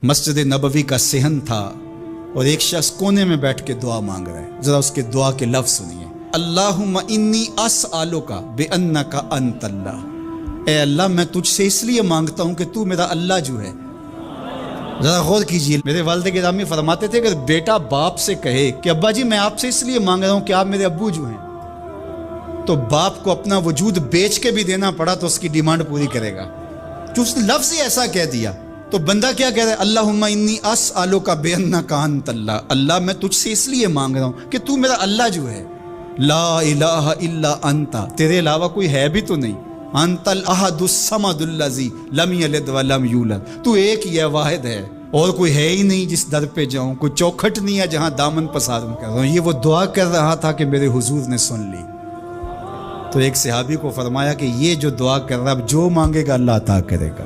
مسجد نبوی کا صحن تھا اور ایک شخص کونے میں بیٹھ کے دعا مانگ رہا ہے. ذرا اس کے دعا کے لفظ سنیے. اللہم انی اسألک بانک انت اللہ. اے اللہ میں تجھ سے اس لیے مانگتا ہوں کہ تو میرا اللہ جو ہے. ذرا غور کیجیے. میرے والد گرامی فرماتے تھے کہ بیٹا باپ سے کہے کہ ابا جی میں آپ سے اس لیے مانگ رہا ہوں کہ آپ میرے ابو جو ہیں، تو باپ کو اپنا وجود بیچ کے بھی دینا پڑا تو اس کی ڈیمانڈ پوری کرے گا. جو اس نے لفظ ہی ایسا کہہ دیا تو بندہ کیا کہہ رہا ہے؟ اللہم انی اسألک بانک انت اللہ. اللہ میں تجھ سے اس لیے مانگ رہا ہوں کہ تو میرا اللہ جو ہے. لا الہ الا انت، تیرے علاوہ کوئی ہے بھی تو نہیں. انت الاحد الصمد الذی لم یلد ولم یولد. تو ایک ہی ہے، واحد ہے، اور کوئی ہے ہی نہیں جس در پہ جاؤں، کوئی چوکھٹ نہیں ہے جہاں دامن پساروں. کر رہا ہوں یہ وہ دعا کر رہا تھا کہ میرے حضور نے سن لی. تو ایک صحابی کو فرمایا کہ یہ جو دعا کر رہا ہے اب جو مانگے گا اللہ عطا کرے گا.